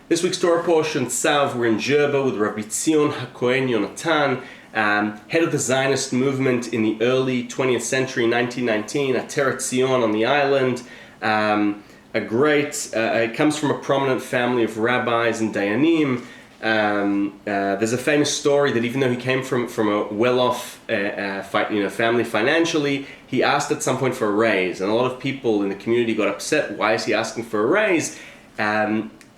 This week's Torah portion, Tzav, we're in Djerba with Rabbi Tzion, Ha-Cohen, Yehonatan, head of the Zionist movement in the early 20th century, 1919, at Tzion on the island. It comes from a prominent family of rabbis and dayanim. There's a famous story that even though he came from a well-off family financially, he asked at some point for a raise, and a lot of people in the community got upset. Why is he asking for a raise?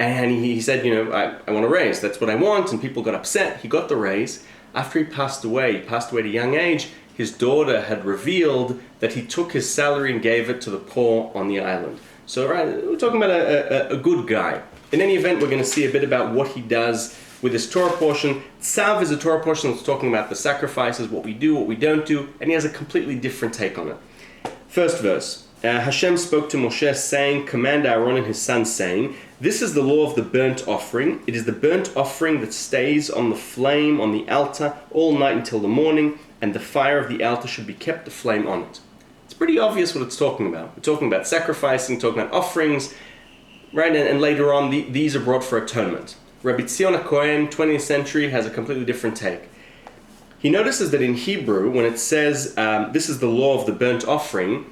And he said, I want a raise, that's what I want, and people got upset. He got the raise. After he passed away at a young age, his daughter had revealed that he took his salary and gave it to the poor on the island. So we're talking about a good guy. In any event, we're going to see a bit about what he does with this Torah portion. Tzav is a Torah portion that's talking about the sacrifices, what we do, what we don't do, and he has a completely different take on it. First verse. Hashem spoke to Moshe saying, command Aaron and his sons saying, this is the law of the burnt offering. It is the burnt offering that stays on the flame on the altar all night until the morning, and the fire of the altar should be kept the flame on it. It's pretty obvious what it's talking about. We're talking about sacrificing, talking about offerings, right? And later on, these are brought for atonement. Rabbi Tzion Ha-Cohen, 20th century, has a completely different take. He notices that in Hebrew, when it says, this is the law of the burnt offering,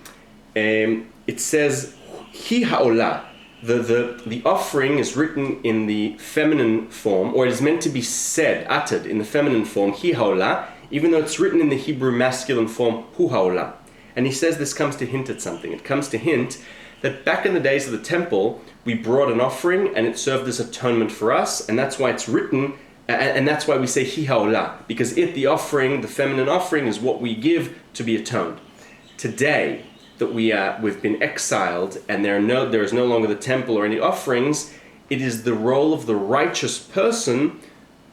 it says, Hi ha'olah. The offering is written in the feminine form, or it is meant to be said, uttered in the feminine form, Hi ha'olah, even though it's written in the Hebrew masculine form, Hu ha'olah. And he says this comes to hint at something. It comes to hint that back in the days of the temple, we brought an offering and it served as atonement for us, and that's why it's written, and that's why we say Hi ha'olah, because the offering, the feminine offering, is what we give to be atoned. Today, that we've been exiled and there is no longer the temple or any offerings, it is the role of the righteous person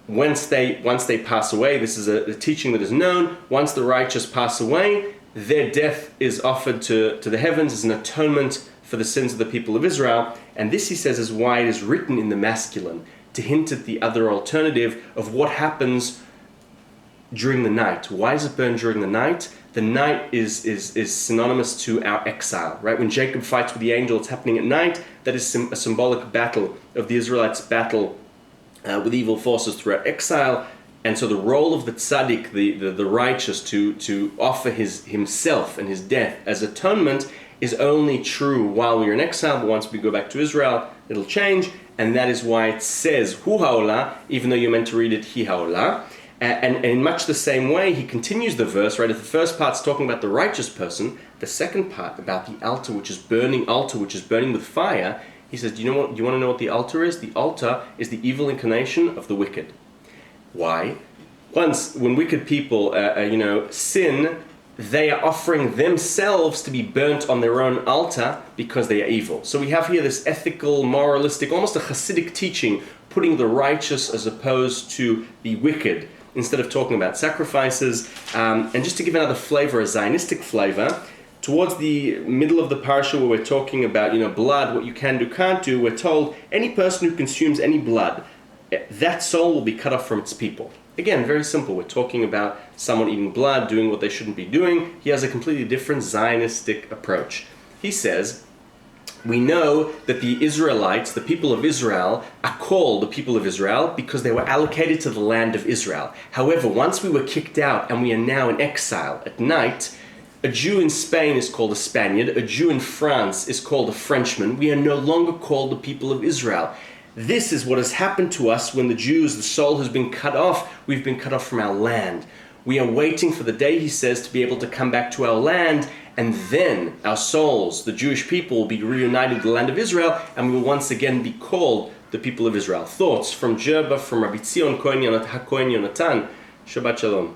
once they pass away. This is a teaching that is known. Once the righteous pass away, their death is offered to the heavens as an atonement for the sins of the people of Israel. And this, he says, is why it is written in the masculine, to hint at the other alternative of what happens during the night. Why is it burned during the night? The night is synonymous to our exile, right? When Jacob fights with the angel, it's happening at night. That is a symbolic battle of the Israelites' battle with evil forces throughout exile. And so the role of the tzaddik, the righteous, to offer himself and his death as atonement is only true while we're in exile, but once we go back to Israel, it'll change. And that is why it says Hu ha'olah, even though you're meant to read it Hi ha'olah. And in much the same way, he continues the verse, right? If the first part's talking about the righteous person, the second part about the altar which is burning with fire, he says, you want to know what the altar is? The altar is the evil inclination of the wicked. Why? When wicked people, sin, they are offering themselves to be burnt on their own altar because they are evil. So we have here this ethical, moralistic, almost a Hasidic teaching, putting the righteous as opposed to the wicked, instead of talking about sacrifices. And just to give another flavor, a Zionistic flavor, towards the middle of the parsha where we're talking about, blood, what you can do, can't do, we're told any person who consumes any blood, that soul will be cut off from its people. Again, very simple. We're talking about someone eating blood, doing what they shouldn't be doing. He has a completely different Zionistic approach. He says, we know that the Israelites, the people of Israel, are called the people of Israel because they were allocated to the land of Israel. However, once we were kicked out and we are now in exile at night, a Jew in Spain is called a Spaniard, a Jew in France is called a Frenchman. We are no longer called the people of Israel. This is what has happened to us when the soul has been cut off. We've been cut off from our land. We are waiting for the day, he says, to be able to come back to our land, and then our souls, the Jewish people, will be reunited with the land of Israel, and we will once again be called the people of Israel. Thoughts from Djerba, from Rabbi Tzion, Ha-Cohen, Yehonatan. Shabbat Shalom.